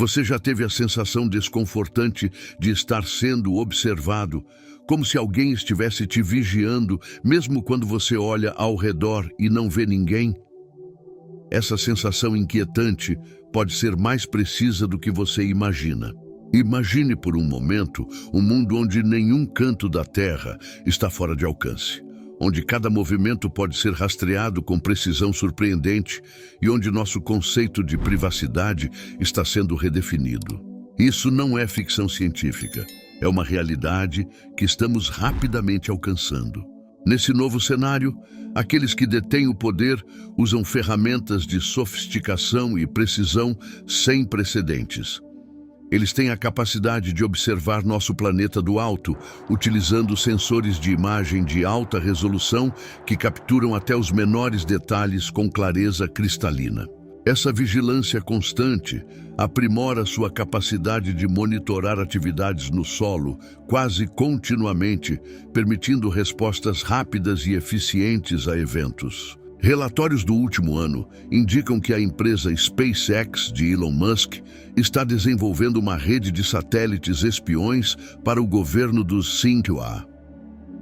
Você já teve a sensação desconfortante de estar sendo observado, como se alguém estivesse te vigiando, mesmo quando você olha ao redor e não vê ninguém? Essa sensação inquietante pode ser mais precisa do que você imagina. Imagine por um momento um mundo onde nenhum canto da Terra está fora de alcance, onde cada movimento pode ser rastreado com precisão surpreendente e onde nosso conceito de privacidade está sendo redefinido. Isso não é ficção científica, é uma realidade que estamos rapidamente alcançando. Nesse novo cenário, aqueles que detêm o poder usam ferramentas de sofisticação e precisão sem precedentes. Eles têm a capacidade de observar nosso planeta do alto, utilizando sensores de imagem de alta resolução que capturam até os menores detalhes com clareza cristalina. Essa vigilância constante aprimora sua capacidade de monitorar atividades no solo quase continuamente, permitindo respostas rápidas e eficientes a eventos. Relatórios do último ano indicam que a empresa SpaceX de Elon Musk está desenvolvendo uma rede de satélites espiões para o governo dos Sinqua.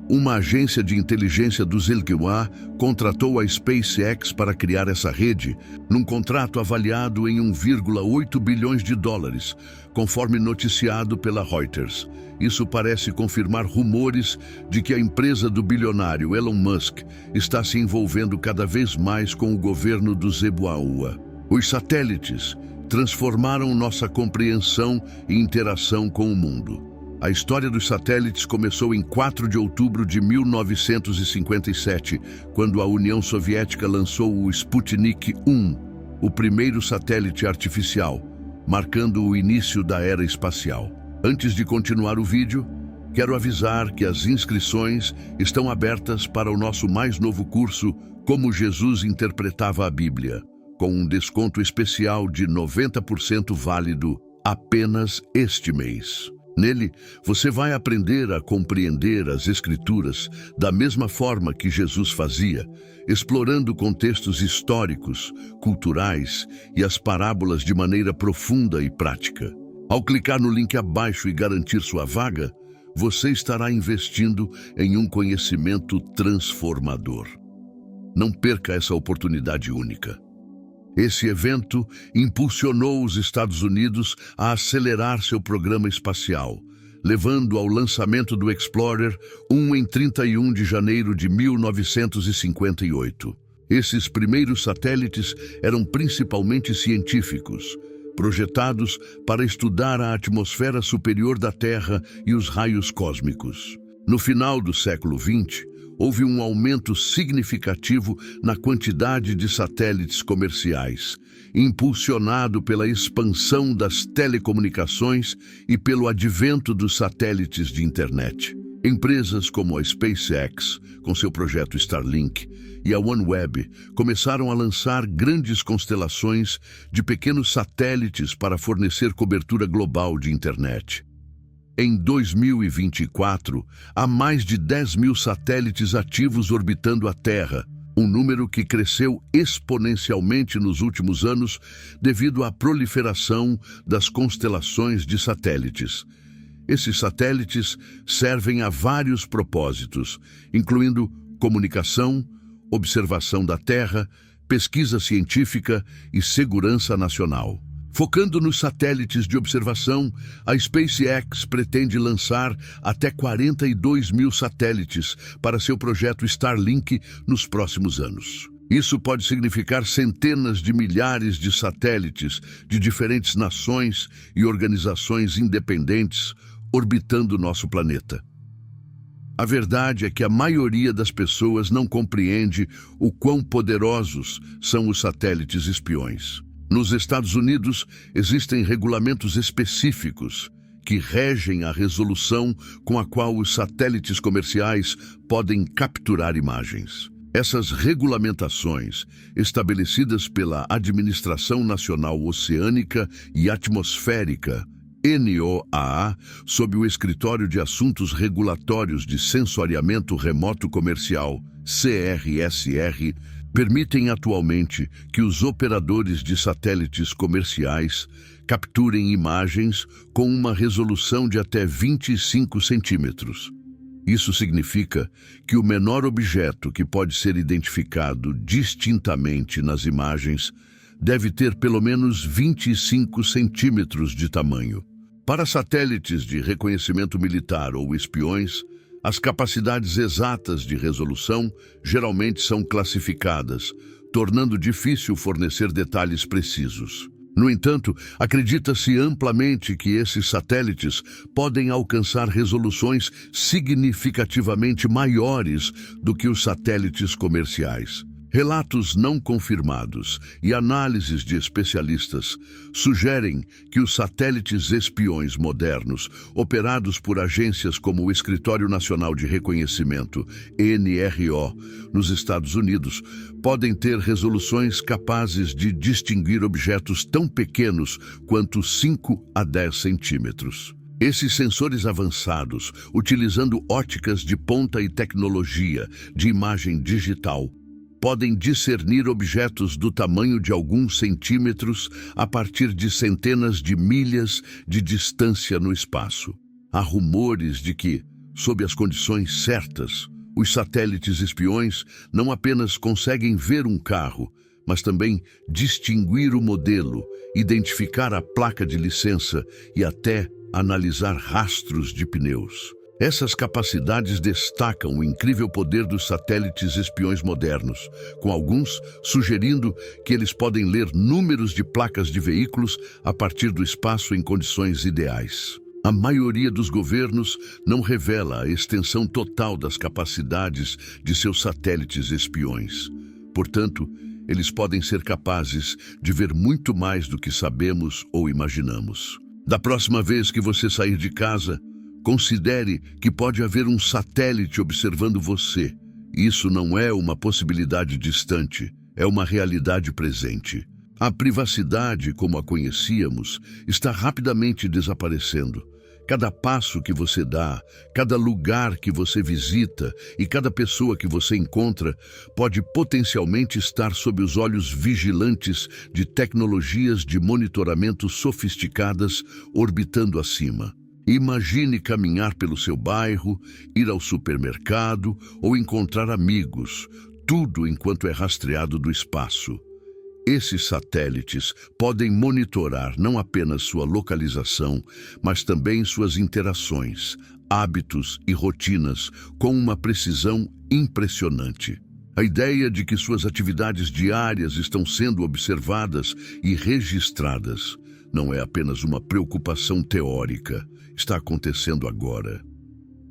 Uma agência de inteligência dos Sinqua contratou a SpaceX para criar essa rede, num contrato avaliado em 1,8 bilhões de dólares, conforme noticiado pela Reuters. Isso parece confirmar rumores de que a empresa do bilionário Elon Musk está se envolvendo cada vez mais com o governo do Zebuaua. Os satélites transformaram nossa compreensão e interação com o mundo. A história dos satélites começou em 4 de outubro de 1957, quando a União Soviética lançou o Sputnik 1, o primeiro satélite artificial, marcando o início da era espacial. Antes de continuar o vídeo, quero avisar que as inscrições estão abertas para o nosso mais novo curso, Como Jesus Interpretava a Bíblia, com um desconto especial de 90% válido apenas este mês. Nele, você vai aprender a compreender as Escrituras da mesma forma que Jesus fazia, explorando contextos históricos, culturais e as parábolas de maneira profunda e prática. Ao clicar no link abaixo e garantir sua vaga, você estará investindo em um conhecimento transformador. Não perca essa oportunidade única. Esse evento impulsionou os Estados Unidos a acelerar seu programa espacial, levando ao lançamento do Explorer 1 em 31 de janeiro de 1958. Esses primeiros satélites eram principalmente científicos, projetados para estudar a atmosfera superior da Terra e os raios cósmicos. No final do século XX, houve um aumento significativo na quantidade de satélites comerciais, impulsionado pela expansão das telecomunicações e pelo advento dos satélites de internet. Empresas como a SpaceX, com seu projeto Starlink, e a OneWeb começaram a lançar grandes constelações de pequenos satélites para fornecer cobertura global de internet. Em 2024, há mais de 10 mil satélites ativos orbitando a Terra, um número que cresceu exponencialmente nos últimos anos devido à proliferação das constelações de satélites. Esses satélites servem a vários propósitos, incluindo comunicação, observação da Terra, pesquisa científica e segurança nacional. Focando nos satélites de observação, a SpaceX pretende lançar até 42 mil satélites para seu projeto Starlink nos próximos anos. Isso pode significar centenas de milhares de satélites de diferentes nações e organizações independentes orbitando nosso planeta. A verdade é que a maioria das pessoas não compreende o quão poderosos são os satélites espiões. Nos Estados Unidos, existem regulamentos específicos que regem a resolução com a qual os satélites comerciais podem capturar imagens. Essas regulamentações, estabelecidas pela Administração Nacional Oceânica e Atmosférica, NOAA, sob o Escritório de Assuntos Regulatórios de Sensoriamento Remoto Comercial, CRSR, permitem atualmente que os operadores de satélites comerciais capturem imagens com uma resolução de até 25 centímetros. Isso significa que o menor objeto que pode ser identificado distintamente nas imagens deve ter pelo menos 25 centímetros de tamanho. Para satélites de reconhecimento militar ou espiões, as capacidades exatas de resolução geralmente são classificadas, tornando difícil fornecer detalhes precisos. No entanto, acredita-se amplamente que esses satélites podem alcançar resoluções significativamente maiores do que os satélites comerciais. Relatos não confirmados e análises de especialistas sugerem que os satélites espiões modernos, operados por agências como o Escritório Nacional de Reconhecimento, NRO, nos Estados Unidos, podem ter resoluções capazes de distinguir objetos tão pequenos quanto 5 a 10 centímetros. Esses sensores avançados, utilizando óticas de ponta e tecnologia de imagem digital, podem discernir objetos do tamanho de alguns centímetros a partir de centenas de milhas de distância no espaço. Há rumores de que, sob as condições certas, os satélites espiões não apenas conseguem ver um carro, mas também distinguir o modelo, identificar a placa de licença e até analisar rastros de pneus. Essas capacidades destacam o incrível poder dos satélites espiões modernos, com alguns sugerindo que eles podem ler números de placas de veículos a partir do espaço em condições ideais. A maioria dos governos não revela a extensão total das capacidades de seus satélites espiões. Portanto, eles podem ser capazes de ver muito mais do que sabemos ou imaginamos. Da próxima vez que você sair de casa, considere que pode haver um satélite observando você. Isso não é uma possibilidade distante, é uma realidade presente. A privacidade, como a conhecíamos, está rapidamente desaparecendo. Cada passo que você dá, cada lugar que você visita e cada pessoa que você encontra pode potencialmente estar sob os olhos vigilantes de tecnologias de monitoramento sofisticadas orbitando acima. Imagine caminhar pelo seu bairro, ir ao supermercado ou encontrar amigos, tudo enquanto é rastreado do espaço. Esses satélites podem monitorar não apenas sua localização, mas também suas interações, hábitos e rotinas com uma precisão impressionante. A ideia de que suas atividades diárias estão sendo observadas e registradas não é apenas uma preocupação teórica, está acontecendo agora.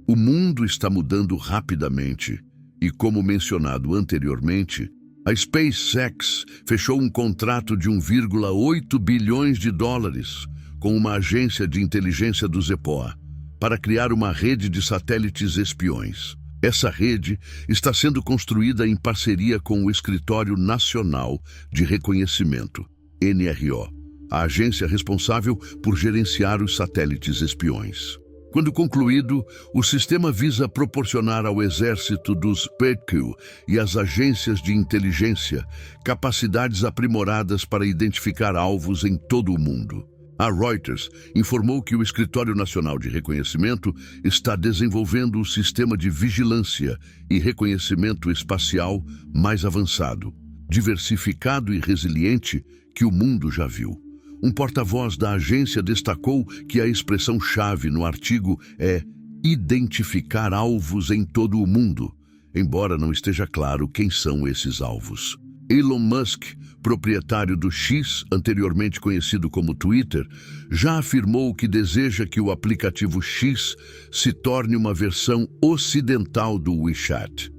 O mundo está mudando rapidamente e, como mencionado anteriormente, a SpaceX fechou um contrato de 1,8 bilhões de dólares com uma agência de inteligência do EPOA para criar uma rede de satélites espiões. Essa rede está sendo construída em parceria com o Escritório Nacional de Reconhecimento, NRO, a agência responsável por gerenciar os satélites espiões. Quando concluído, o sistema visa proporcionar ao exército dos PQ e às agências de inteligência capacidades aprimoradas para identificar alvos em todo o mundo. A Reuters informou que o Escritório Nacional de Reconhecimento está desenvolvendo o sistema de vigilância e reconhecimento espacial mais avançado, diversificado e resiliente que o mundo já viu. Um porta-voz da agência destacou que a expressão-chave no artigo é identificar alvos em todo o mundo, embora não esteja claro quem são esses alvos. Elon Musk, proprietário do X, anteriormente conhecido como Twitter, já afirmou que deseja que o aplicativo X se torne uma versão ocidental do WeChat.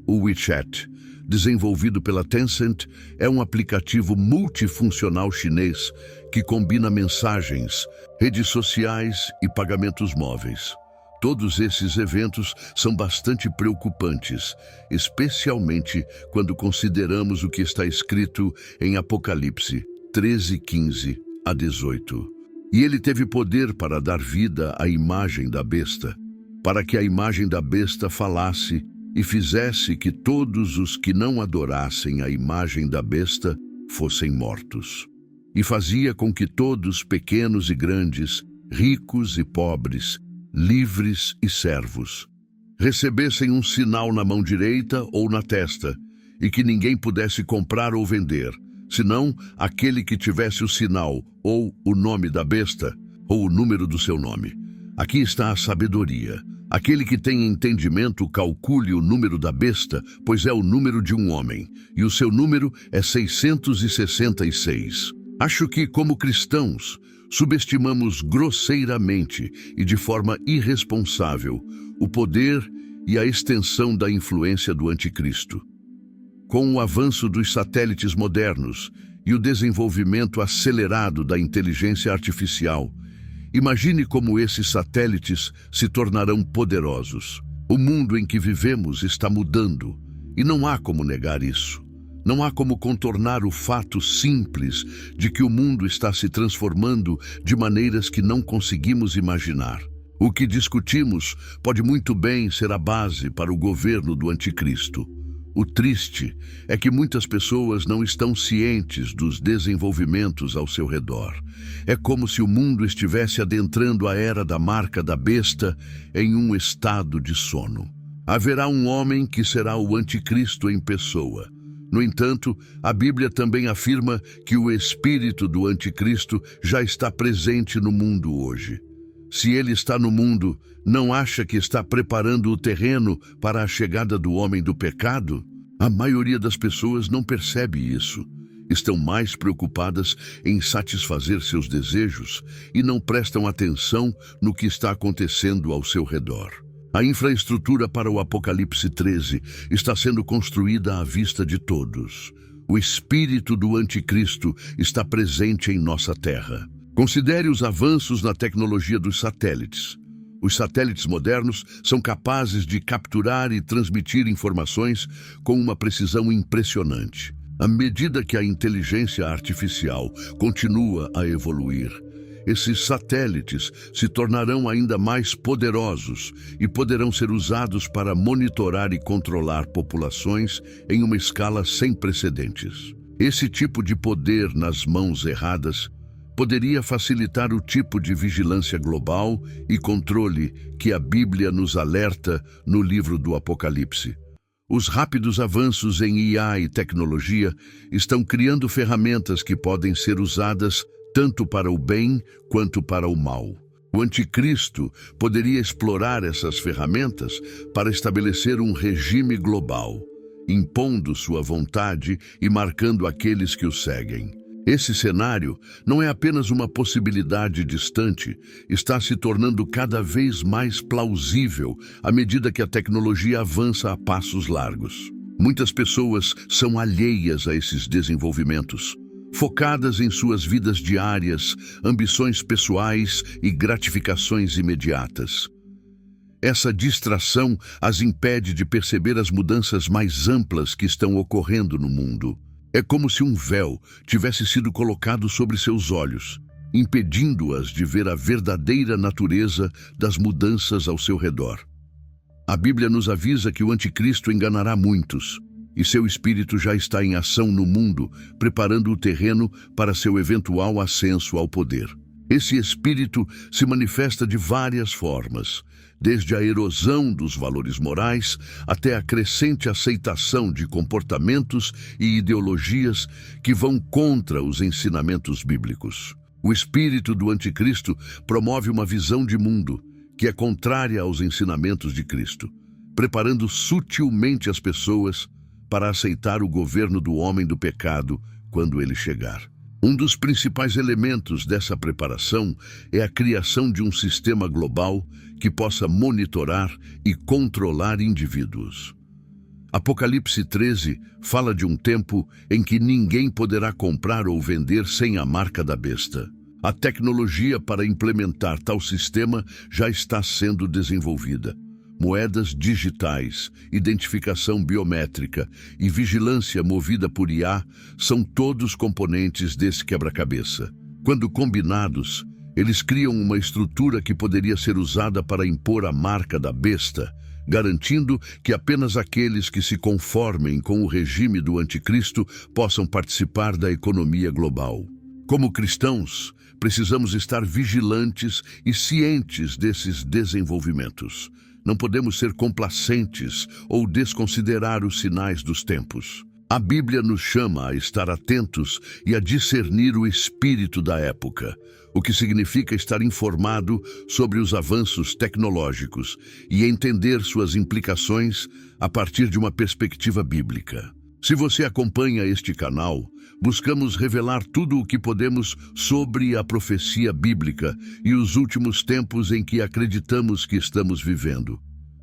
O WeChat, desenvolvido pela Tencent, é um aplicativo multifuncional chinês que combina mensagens, redes sociais e pagamentos móveis. Todos esses eventos são bastante preocupantes, especialmente quando consideramos o que está escrito em Apocalipse 13:15 a 18. E ele teve poder para dar vida à imagem da besta, para que a imagem da besta falasse e fizesse que todos os que não adorassem a imagem da besta fossem mortos. e fazia com que todos, pequenos e grandes, ricos e pobres, livres e servos, recebessem um sinal na mão direita ou na testa, e que ninguém pudesse comprar ou vender, senão aquele que tivesse o sinal, ou o nome da besta, ou o número do seu nome. Aqui está a sabedoria. Aquele que tem entendimento calcule o número da besta, pois é o número de um homem, e o seu número é 666. Acho que, como cristãos, subestimamos grosseiramente e de forma irresponsável o poder e a extensão da influência do anticristo. Com o avanço dos satélites modernos e o desenvolvimento acelerado da inteligência artificial, imagine como esses satélites se tornarão poderosos. O mundo em que vivemos está mudando, e não há como negar isso. Não há como contornar o fato simples de que o mundo está se transformando de maneiras que não conseguimos imaginar. O que discutimos pode muito bem ser a base para o governo do anticristo. O triste é que muitas pessoas não estão cientes dos desenvolvimentos ao seu redor. É como se o mundo estivesse adentrando a era da marca da besta em um estado de sono. Haverá um homem que será o anticristo em pessoa. No entanto, a Bíblia também afirma que o espírito do anticristo já está presente no mundo hoje. Se ele está no mundo, não acha que está preparando o terreno para a chegada do homem do pecado? A maioria das pessoas não percebe isso. Estão mais preocupadas em satisfazer seus desejos e não prestam atenção no que está acontecendo ao seu redor. A infraestrutura para o Apocalipse 13 está sendo construída à vista de todos. O espírito do anticristo está presente em nossa terra. Considere os avanços na tecnologia dos satélites. Os satélites modernos são capazes de capturar e transmitir informações com uma precisão impressionante. À medida que a inteligência artificial continua a evoluir, esses satélites se tornarão ainda mais poderosos e poderão ser usados para monitorar e controlar populações em uma escala sem precedentes. Esse tipo de poder nas mãos erradas poderia facilitar o tipo de vigilância global e controle que a Bíblia nos alerta no livro do Apocalipse. Os rápidos avanços em IA e tecnologia estão criando ferramentas que podem ser usadas tanto para o bem quanto para o mal. O anticristo poderia explorar essas ferramentas para estabelecer um regime global, impondo sua vontade e marcando aqueles que o seguem. Esse cenário não é apenas uma possibilidade distante, está se tornando cada vez mais plausível à medida que a tecnologia avança a passos largos. Muitas pessoas são alheias a esses desenvolvimentos, focadas em suas vidas diárias, ambições pessoais e gratificações imediatas. Essa distração as impede de perceber as mudanças mais amplas que estão ocorrendo no mundo. É como se um véu tivesse sido colocado sobre seus olhos, impedindo-as de ver a verdadeira natureza das mudanças ao seu redor. A Bíblia nos avisa que o anticristo enganará muitos, e seu espírito já está em ação no mundo, preparando o terreno para seu eventual ascenso ao poder. Esse espírito se manifesta de várias formas, desde a erosão dos valores morais até a crescente aceitação de comportamentos e ideologias que vão contra os ensinamentos bíblicos. O espírito do anticristo promove uma visão de mundo que é contrária aos ensinamentos de Cristo, preparando sutilmente as pessoas para aceitar o governo do homem do pecado quando ele chegar. Um dos principais elementos dessa preparação é a criação de um sistema global que possa monitorar e controlar indivíduos. Apocalipse 13 fala de um tempo em que ninguém poderá comprar ou vender sem a marca da besta. A tecnologia para implementar tal sistema já está sendo desenvolvida. Moedas digitais, identificação biométrica e vigilância movida por IA são todos componentes desse quebra-cabeça. Quando combinados, eles criam uma estrutura que poderia ser usada para impor a marca da besta, garantindo que apenas aqueles que se conformem com o regime do anticristo possam participar da economia global. Como cristãos, precisamos estar vigilantes e cientes desses desenvolvimentos. Não podemos ser complacentes ou desconsiderar os sinais dos tempos. A Bíblia nos chama a estar atentos e a discernir o espírito da época, o que significa estar informado sobre os avanços tecnológicos e entender suas implicações a partir de uma perspectiva bíblica. Se você acompanha este canal, buscamos revelar tudo o que podemos sobre a profecia bíblica e os últimos tempos em que acreditamos que estamos vivendo.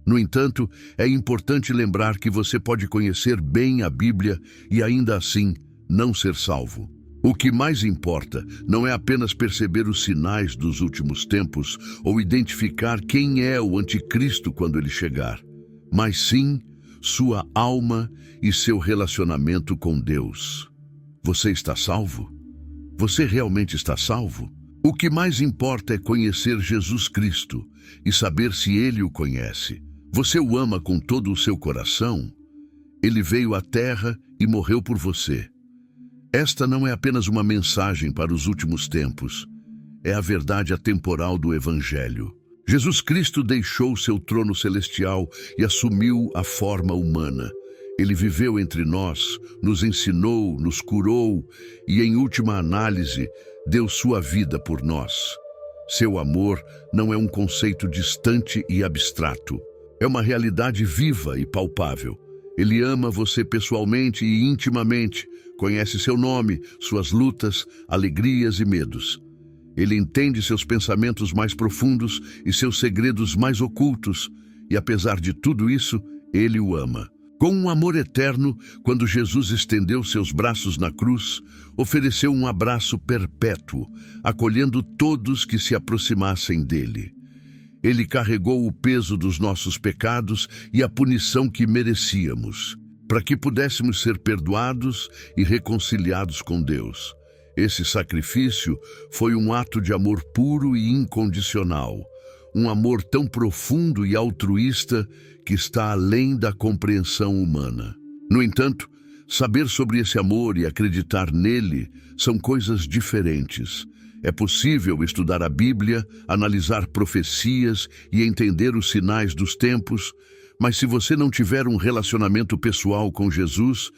No entanto, é importante lembrar que você pode conhecer bem a Bíblia e ainda assim não ser salvo. O que mais importa não é apenas perceber os sinais dos últimos tempos ou identificar quem é o anticristo quando ele chegar, mas sim sua alma e seu relacionamento com Deus. Você está salvo? Você realmente está salvo? O que mais importa é conhecer Jesus Cristo e saber se Ele o conhece. Você o ama com todo o seu coração? Ele veio à Terra e morreu por você. Esta não é apenas uma mensagem para os últimos tempos, é a verdade atemporal do Evangelho. Jesus Cristo deixou seu trono celestial e assumiu a forma humana. Ele viveu entre nós, nos ensinou, nos curou e, em última análise, deu sua vida por nós. Seu amor não é um conceito distante e abstrato. É uma realidade viva e palpável. Ele ama você pessoalmente e intimamente, conhece seu nome, suas lutas, alegrias e medos. Ele entende seus pensamentos mais profundos e seus segredos mais ocultos, e apesar de tudo isso, ele o ama. Com um amor eterno, quando Jesus estendeu seus braços na cruz, ofereceu um abraço perpétuo, acolhendo todos que se aproximassem dele. Ele carregou o peso dos nossos pecados e a punição que merecíamos, para que pudéssemos ser perdoados e reconciliados com Deus. Esse sacrifício foi um ato de amor puro e incondicional, um amor tão profundo e altruísta que está além da compreensão humana. No entanto, saber sobre esse amor e acreditar nele são coisas diferentes. É possível estudar a Bíblia, analisar profecias e entender os sinais dos tempos, mas se você não tiver um relacionamento pessoal com Jesus,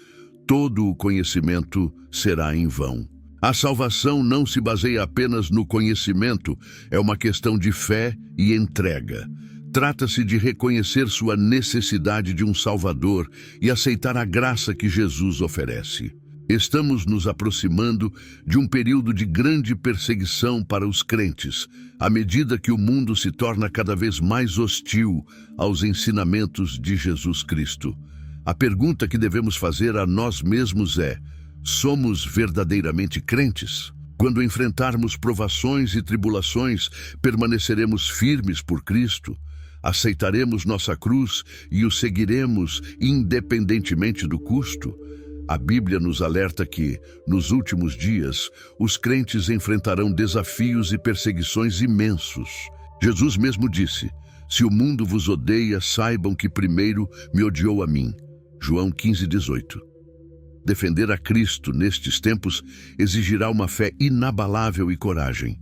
todo o conhecimento será em vão. A salvação não se baseia apenas no conhecimento, é uma questão de fé e entrega. Trata-se de reconhecer sua necessidade de um Salvador e aceitar a graça que Jesus oferece. Estamos nos aproximando de um período de grande perseguição para os crentes, à medida que o mundo se torna cada vez mais hostil aos ensinamentos de Jesus Cristo. A pergunta que devemos fazer a nós mesmos é: somos verdadeiramente crentes? Quando enfrentarmos provações e tribulações, permaneceremos firmes por Cristo? Aceitaremos nossa cruz e o seguiremos independentemente do custo? A Bíblia nos alerta que, nos últimos dias, os crentes enfrentarão desafios e perseguições imensos. Jesus mesmo disse: "Se o mundo vos odeia, saibam que primeiro me odiou a mim." João 15:18. Defender a Cristo nestes tempos exigirá uma fé inabalável e coragem.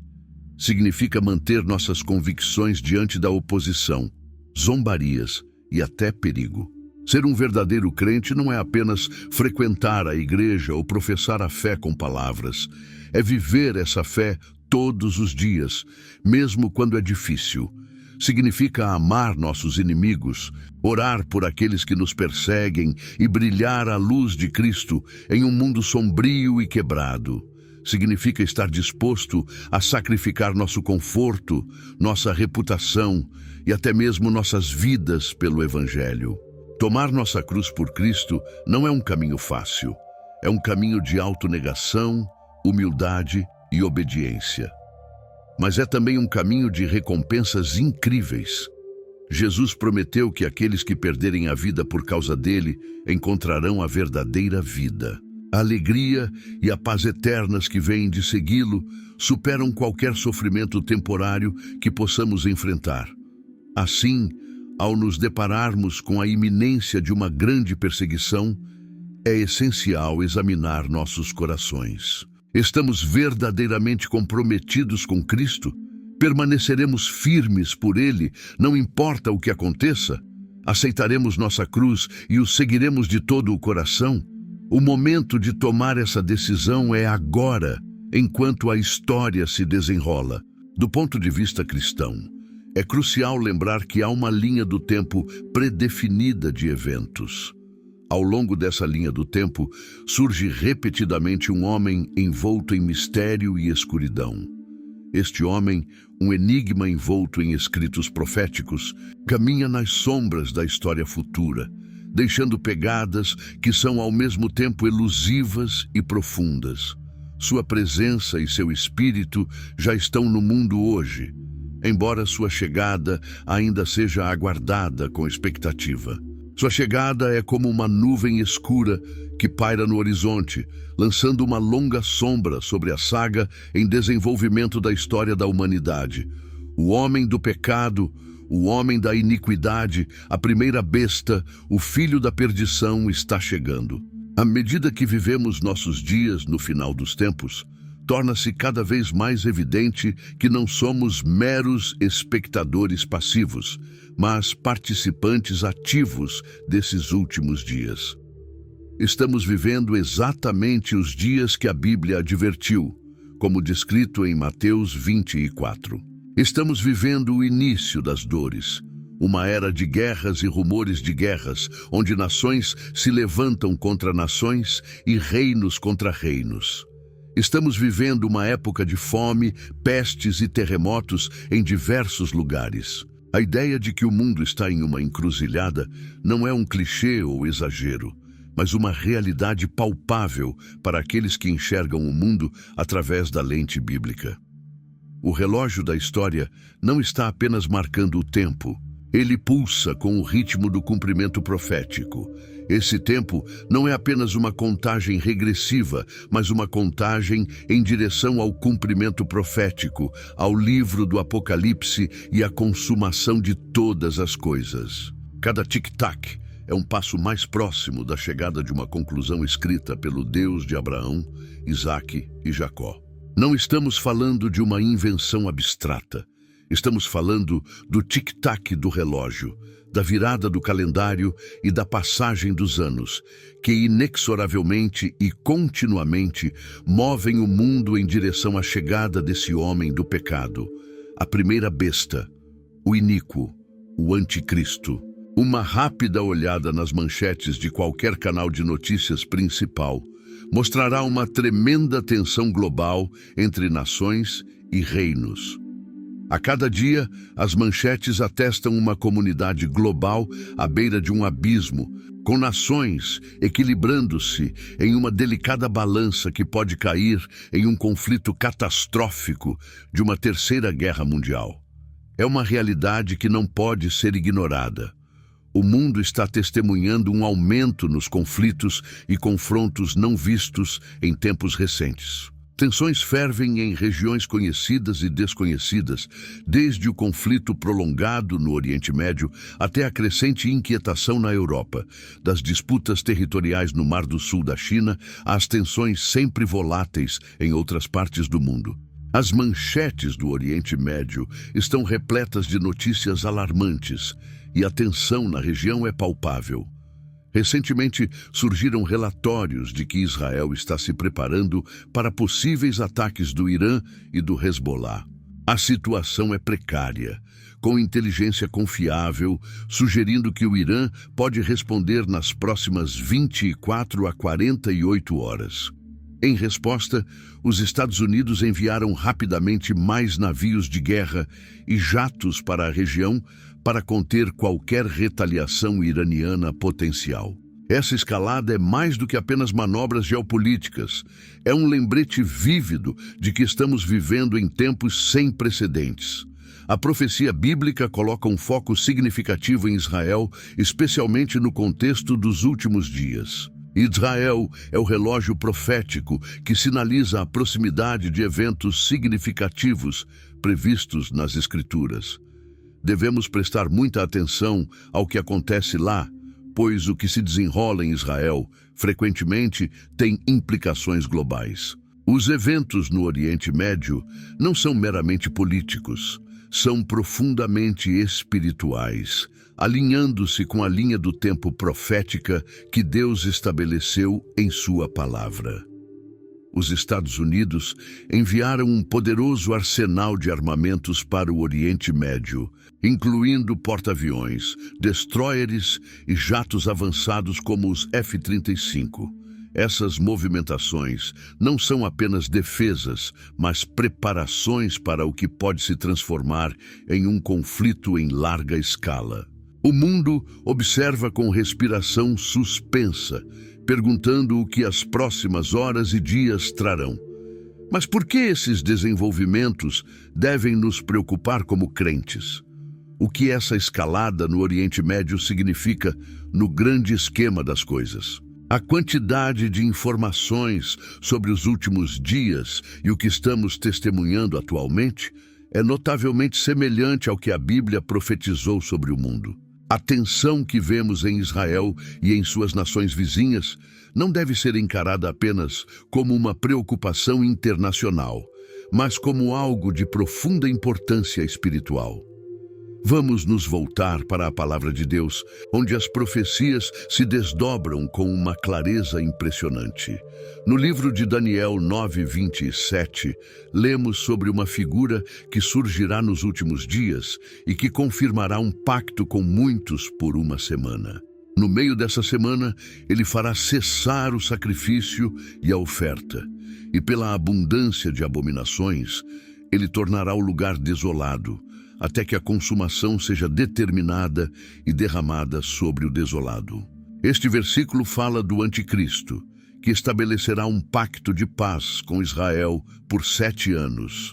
Significa manter nossas convicções diante da oposição, zombarias e até perigo. Ser um verdadeiro crente não é apenas frequentar a igreja ou professar a fé com palavras. É viver essa fé todos os dias, mesmo quando é difícil. Significa amar nossos inimigos, orar por aqueles que nos perseguem e brilhar a luz de Cristo em um mundo sombrio e quebrado. Significa estar disposto a sacrificar nosso conforto, nossa reputação e até mesmo nossas vidas pelo Evangelho. Tomar nossa cruz por Cristo não é um caminho fácil. É um caminho de autonegação, humildade e obediência. Mas é também um caminho de recompensas incríveis. Jesus prometeu que aqueles que perderem a vida por causa dele encontrarão a verdadeira vida. A alegria e a paz eternas que vêm de segui-lo superam qualquer sofrimento temporário que possamos enfrentar. Assim, ao nos depararmos com a iminência de uma grande perseguição, é essencial examinar nossos corações. Estamos verdadeiramente comprometidos com Cristo? Permaneceremos firmes por Ele, não importa o que aconteça? Aceitaremos nossa cruz e o seguiremos de todo o coração? O momento de tomar essa decisão é agora, enquanto a história se desenrola. Do ponto de vista cristão, é crucial lembrar que há uma linha do tempo predefinida de eventos. Ao longo dessa linha do tempo, surge repetidamente um homem envolto em mistério e escuridão. Este homem, um enigma envolto em escritos proféticos, caminha nas sombras da história futura, deixando pegadas que são ao mesmo tempo elusivas e profundas. Sua presença e seu espírito já estão no mundo hoje, embora sua chegada ainda seja aguardada com expectativa. Sua chegada é como uma nuvem escura que paira no horizonte, lançando uma longa sombra sobre a saga em desenvolvimento da história da humanidade. O homem do pecado, o homem da iniquidade, a primeira besta, o filho da perdição está chegando. À medida que vivemos nossos dias no final dos tempos, torna-se cada vez mais evidente que não somos meros espectadores passivos, mas participantes ativos desses últimos dias. Estamos vivendo exatamente os dias que a Bíblia advertiu, como descrito em Mateus 24. Estamos vivendo o início das dores, uma era de guerras e rumores de guerras, onde nações se levantam contra nações e reinos contra reinos. Estamos vivendo uma época de fome, pestes e terremotos em diversos lugares. A ideia de que o mundo está em uma encruzilhada não é um clichê ou exagero, mas uma realidade palpável para aqueles que enxergam o mundo através da lente bíblica. O relógio da história não está apenas marcando o tempo, ele pulsa com o ritmo do cumprimento profético. Esse tempo não é apenas uma contagem regressiva, mas uma contagem em direção ao cumprimento profético, ao livro do Apocalipse e à consumação de todas as coisas. Cada tic-tac é um passo mais próximo da chegada de uma conclusão escrita pelo Deus de Abraão, Isaque e Jacó. Não estamos falando de uma invenção abstrata. Estamos falando do tic-tac do relógio, da virada do calendário e da passagem dos anos, que inexoravelmente e continuamente movem o mundo em direção à chegada desse homem do pecado, a primeira besta, o iníquo, o anticristo. Uma rápida olhada nas manchetes de qualquer canal de notícias principal mostrará uma tremenda tensão global entre nações e reinos. A cada dia, as manchetes atestam uma comunidade global à beira de um abismo, com nações equilibrando-se em uma delicada balança que pode cair em um conflito catastrófico de uma terceira guerra mundial. É uma realidade que não pode ser ignorada. O mundo está testemunhando um aumento nos conflitos e confrontos não vistos em tempos recentes. Tensões fervem em regiões conhecidas e desconhecidas, desde o conflito prolongado no Oriente Médio até a crescente inquietação na Europa, das disputas territoriais no Mar do Sul da China às tensões sempre voláteis em outras partes do mundo. As manchetes do Oriente Médio estão repletas de notícias alarmantes e a tensão na região é palpável. Recentemente, surgiram relatórios de que Israel está se preparando para possíveis ataques do Irã e do Hezbollah. A situação é precária, com inteligência confiável, sugerindo que o Irã pode responder nas próximas 24 a 48 horas. Em resposta, os Estados Unidos enviaram rapidamente mais navios de guerra e jatos para a região para conter qualquer retaliação iraniana potencial. Essa escalada é mais do que apenas manobras geopolíticas. É um lembrete vívido de que estamos vivendo em tempos sem precedentes. A profecia bíblica coloca um foco significativo em Israel, especialmente no contexto dos últimos dias. Israel é o relógio profético que sinaliza a proximidade de eventos significativos previstos nas Escrituras. Devemos prestar muita atenção ao que acontece lá, pois o que se desenrola em Israel frequentemente tem implicações globais. Os eventos no Oriente Médio não são meramente políticos, são profundamente espirituais, alinhando-se com a linha do tempo profética que Deus estabeleceu em sua palavra. Os Estados Unidos enviaram um poderoso arsenal de armamentos para o Oriente Médio, incluindo porta-aviões, destroyers e jatos avançados como os F-35. Essas movimentações não são apenas defesas, mas preparações para o que pode se transformar em um conflito em larga escala. O mundo observa com respiração suspensa, perguntando o que as próximas horas e dias trarão. Mas por que esses desenvolvimentos devem nos preocupar como crentes? O que essa escalada no Oriente Médio significa no grande esquema das coisas? A quantidade de informações sobre os últimos dias e o que estamos testemunhando atualmente é notavelmente semelhante ao que a Bíblia profetizou sobre o mundo. A tensão que vemos em Israel e em suas nações vizinhas não deve ser encarada apenas como uma preocupação internacional, mas como algo de profunda importância espiritual. Vamos nos voltar para a palavra de Deus, onde as profecias se desdobram com uma clareza impressionante. No livro de Daniel 9:27, lemos sobre uma figura que surgirá nos últimos dias e que confirmará um pacto com muitos por uma semana. No meio dessa semana, ele fará cessar o sacrifício e a oferta, e pela abundância de abominações, ele tornará o lugar desolado, até que a consumação seja determinada e derramada sobre o desolado. Este versículo fala do Anticristo, que estabelecerá um pacto de paz com Israel por 7 anos.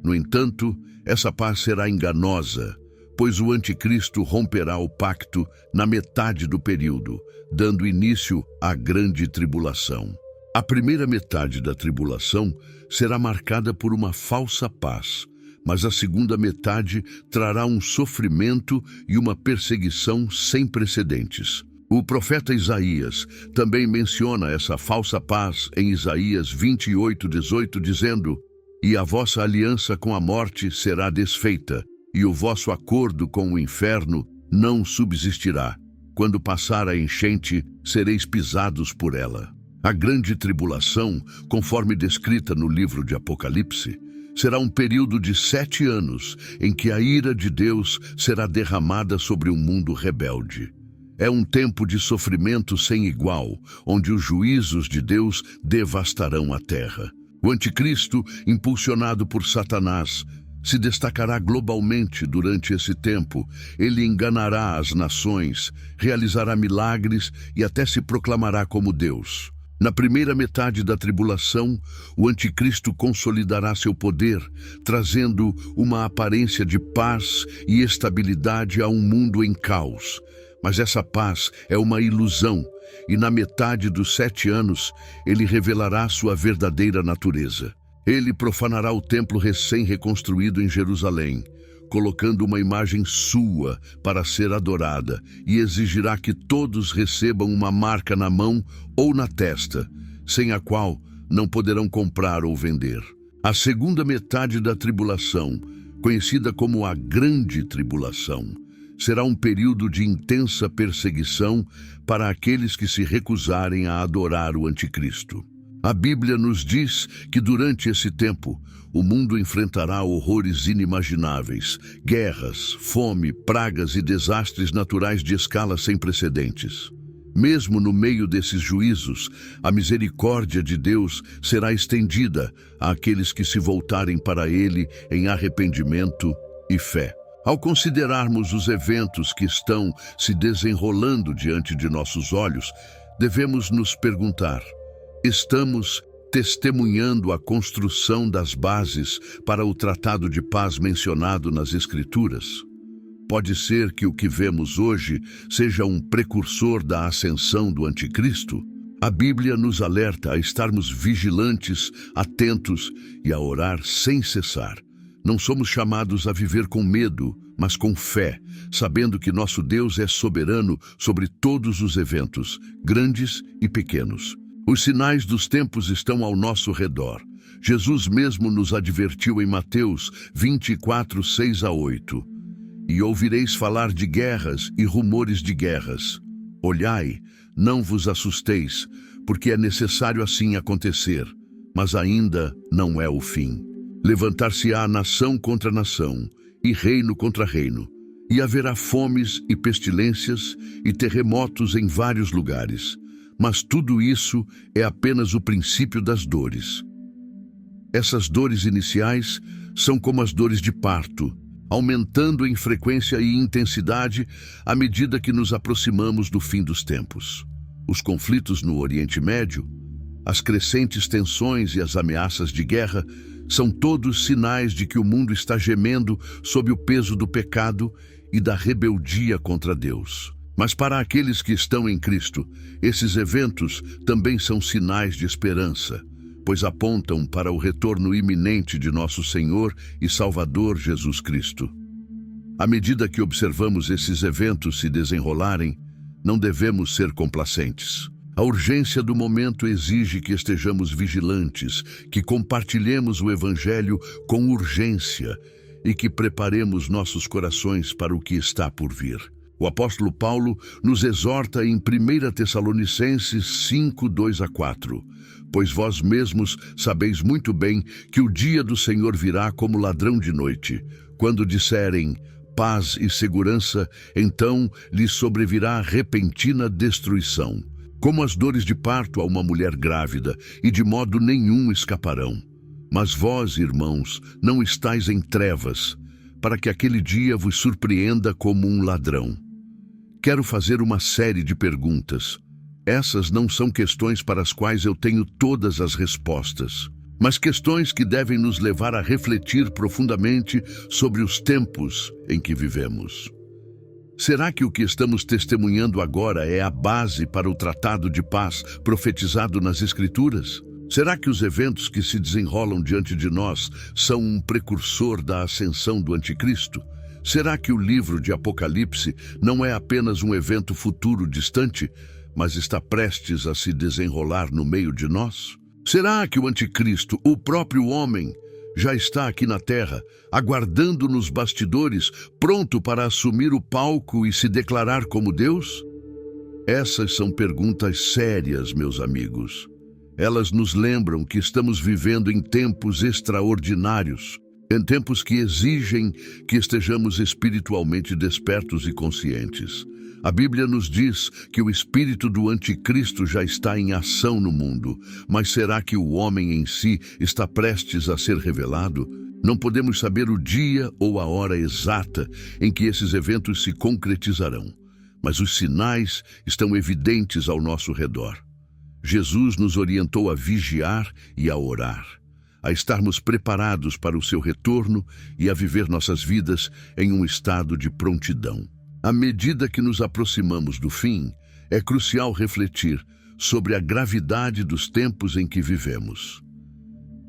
No entanto, essa paz será enganosa, pois o Anticristo romperá o pacto na metade do período, dando início à grande tribulação. A primeira metade da tribulação será marcada por uma falsa paz, mas a segunda metade trará um sofrimento e uma perseguição sem precedentes. O profeta Isaías também menciona essa falsa paz em Isaías 28:18, dizendo: "E a vossa aliança com a morte será desfeita, e o vosso acordo com o inferno não subsistirá. Quando passar a enchente, sereis pisados por ela." A grande tribulação, conforme descrita no livro de Apocalipse, será um período de 7 anos em que a ira de Deus será derramada sobre um mundo rebelde. É um tempo de sofrimento sem igual, onde os juízos de Deus devastarão a terra. O Anticristo, impulsionado por Satanás, se destacará globalmente durante esse tempo. Ele enganará as nações, realizará milagres e até se proclamará como Deus. Na primeira metade da tribulação, o Anticristo consolidará seu poder, trazendo uma aparência de paz e estabilidade a um mundo em caos. Mas essa paz é uma ilusão, e na metade dos 7 anos, ele revelará sua verdadeira natureza. Ele profanará o templo recém-reconstruído em Jerusalém, colocando uma imagem sua para ser adorada, e exigirá que todos recebam uma marca na mão ou na testa, sem a qual não poderão comprar ou vender. A segunda metade da tribulação, conhecida como a Grande Tribulação, será um período de intensa perseguição para aqueles que se recusarem a adorar o Anticristo. A Bíblia nos diz que durante esse tempo, o mundo enfrentará horrores inimagináveis, guerras, fome, pragas e desastres naturais de escala sem precedentes. Mesmo no meio desses juízos, a misericórdia de Deus será estendida àqueles que se voltarem para Ele em arrependimento e fé. Ao considerarmos os eventos que estão se desenrolando diante de nossos olhos, devemos nos perguntar: estamos testemunhando a construção das bases para o tratado de paz mencionado nas Escrituras? Pode ser que o que vemos hoje seja um precursor da ascensão do Anticristo? A Bíblia nos alerta a estarmos vigilantes, atentos e a orar sem cessar. Não somos chamados a viver com medo, mas com fé, sabendo que nosso Deus é soberano sobre todos os eventos, grandes e pequenos. Os sinais dos tempos estão ao nosso redor, Jesus mesmo nos advertiu em Mateus 24, 6 a 8. E ouvireis falar de guerras e rumores de guerras. Olhai, não vos assusteis, porque é necessário assim acontecer, mas ainda não é o fim. Levantar-se-á nação contra nação, e reino contra reino, e haverá fomes e pestilências e terremotos em vários lugares. Mas tudo isso é apenas o princípio das dores. Essas dores iniciais são como as dores de parto, aumentando em frequência e intensidade à medida que nos aproximamos do fim dos tempos. Os conflitos no Oriente Médio, as crescentes tensões e as ameaças de guerra são todos sinais de que o mundo está gemendo sob o peso do pecado e da rebeldia contra Deus. Mas para aqueles que estão em Cristo, esses eventos também são sinais de esperança, pois apontam para o retorno iminente de nosso Senhor e Salvador Jesus Cristo. À medida que observamos esses eventos se desenrolarem, não devemos ser complacentes. A urgência do momento exige que estejamos vigilantes, que compartilhemos o Evangelho com urgência e que preparemos nossos corações para o que está por vir. O apóstolo Paulo nos exorta em 1 Tessalonicenses 5, 2 a 4. Pois vós mesmos sabeis muito bem que o dia do Senhor virá como ladrão de noite. Quando disserem paz e segurança, então lhes sobrevirá repentina destruição, como as dores de parto a uma mulher grávida, e de modo nenhum escaparão. Mas vós, irmãos, não estáis em trevas, para que aquele dia vos surpreenda como um ladrão. Quero fazer uma série de perguntas. Essas não são questões para as quais eu tenho todas as respostas, mas questões que devem nos levar a refletir profundamente sobre os tempos em que vivemos. Será que o que estamos testemunhando agora é a base para o tratado de paz profetizado nas Escrituras? Será que os eventos que se desenrolam diante de nós são um precursor da ascensão do Anticristo? Será que o livro de Apocalipse não é apenas um evento futuro distante, mas está prestes a se desenrolar no meio de nós? Será que o Anticristo, o próprio homem, já está aqui na Terra, aguardando nos bastidores, pronto para assumir o palco e se declarar como Deus? Essas são perguntas sérias, meus amigos. Elas nos lembram que estamos vivendo em tempos extraordinários, em tempos que exigem que estejamos espiritualmente despertos e conscientes. A Bíblia nos diz que o espírito do anticristo já está em ação no mundo, mas será que o homem em si está prestes a ser revelado? Não podemos saber o dia ou a hora exata em que esses eventos se concretizarão, mas os sinais estão evidentes ao nosso redor. Jesus nos orientou a vigiar e a orar, a estarmos preparados para o seu retorno e a viver nossas vidas em um estado de prontidão. À medida que nos aproximamos do fim, é crucial refletir sobre a gravidade dos tempos em que vivemos.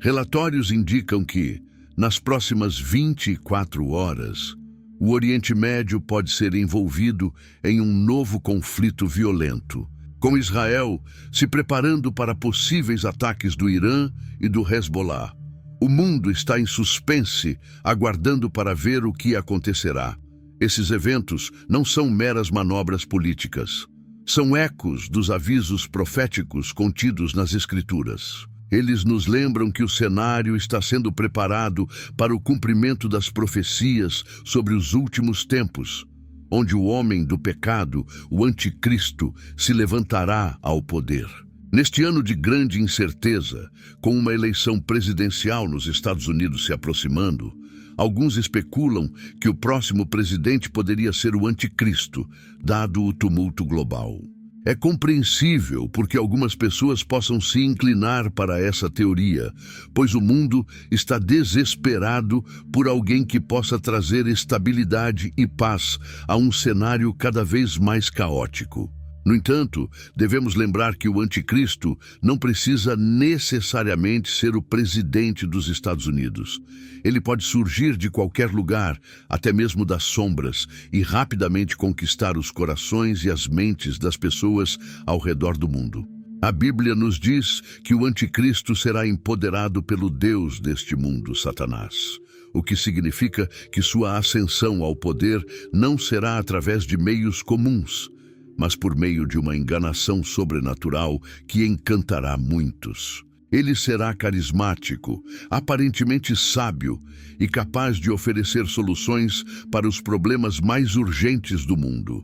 Relatórios indicam que, nas próximas 24 horas, o Oriente Médio pode ser envolvido em um novo conflito violento, com Israel se preparando para possíveis ataques do Irã e do Hezbollah. O mundo está em suspense, aguardando para ver o que acontecerá. Esses eventos não são meras manobras políticas. São ecos dos avisos proféticos contidos nas Escrituras. Eles nos lembram que o cenário está sendo preparado para o cumprimento das profecias sobre os últimos tempos, onde o homem do pecado, o anticristo, se levantará ao poder. Neste ano de grande incerteza, com uma eleição presidencial nos Estados Unidos se aproximando, alguns especulam que o próximo presidente poderia ser o anticristo, dado o tumulto global. É compreensível porque algumas pessoas possam se inclinar para essa teoria, pois o mundo está desesperado por alguém que possa trazer estabilidade e paz a um cenário cada vez mais caótico. No entanto, devemos lembrar que o anticristo não precisa necessariamente ser o presidente dos Estados Unidos. Ele pode surgir de qualquer lugar, até mesmo das sombras, e rapidamente conquistar os corações e as mentes das pessoas ao redor do mundo. A Bíblia nos diz que o anticristo será empoderado pelo Deus deste mundo, Satanás, o que significa que sua ascensão ao poder não será através de meios comuns, mas por meio de uma enganação sobrenatural que encantará muitos. Ele será carismático, aparentemente sábio e capaz de oferecer soluções para os problemas mais urgentes do mundo.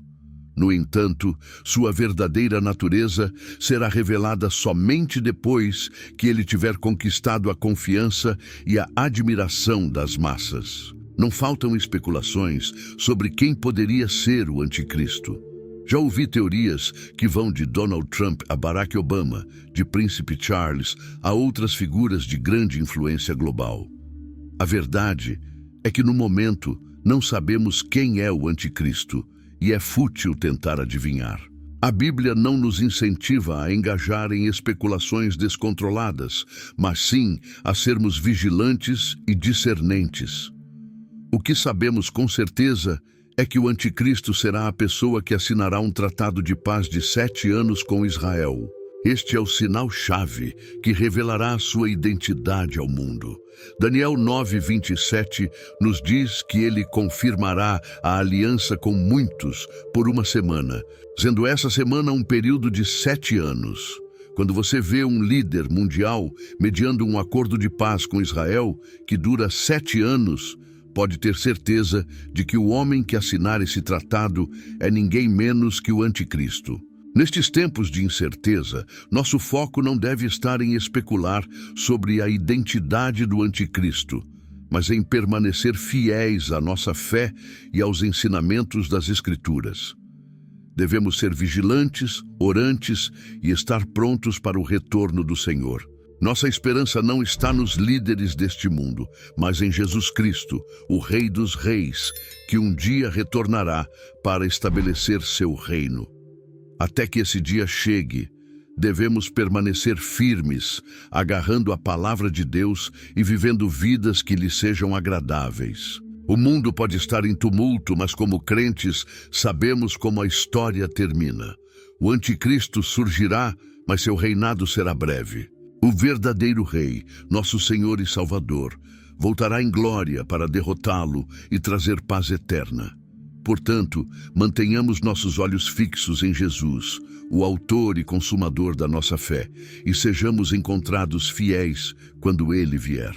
No entanto, sua verdadeira natureza será revelada somente depois que ele tiver conquistado a confiança e a admiração das massas. Não faltam especulações sobre quem poderia ser o anticristo. Já ouvi teorias que vão de Donald Trump a Barack Obama, de Príncipe Charles a outras figuras de grande influência global. A verdade é que no momento não sabemos quem é o anticristo e é fútil tentar adivinhar. A Bíblia não nos incentiva a engajar em especulações descontroladas, mas sim a sermos vigilantes e discernentes. O que sabemos com certeza é que o anticristo será a pessoa que assinará um tratado de paz de 7 anos com Israel. Este é o sinal-chave que revelará a sua identidade ao mundo. Daniel 9:27 nos diz que ele confirmará a aliança com muitos por uma semana, sendo essa semana um período de 7 anos. Quando você vê um líder mundial mediando um acordo de paz com Israel que dura 7 anos, pode ter certeza de que o homem que assinar esse tratado é ninguém menos que o anticristo. Nestes tempos de incerteza, nosso foco não deve estar em especular sobre a identidade do anticristo, mas em permanecer fiéis à nossa fé e aos ensinamentos das Escrituras. Devemos ser vigilantes, orantes e estar prontos para o retorno do Senhor. Nossa esperança não está nos líderes deste mundo, mas em Jesus Cristo, o Rei dos Reis, que um dia retornará para estabelecer seu reino. Até que esse dia chegue, devemos permanecer firmes, agarrando a palavra de Deus e vivendo vidas que lhe sejam agradáveis. O mundo pode estar em tumulto, mas como crentes, sabemos como a história termina. O anticristo surgirá, mas seu reinado será breve. O verdadeiro Rei, nosso Senhor e Salvador, voltará em glória para derrotá-lo e trazer paz eterna. Portanto, mantenhamos nossos olhos fixos em Jesus, o autor e consumador da nossa fé, e sejamos encontrados fiéis quando ele vier.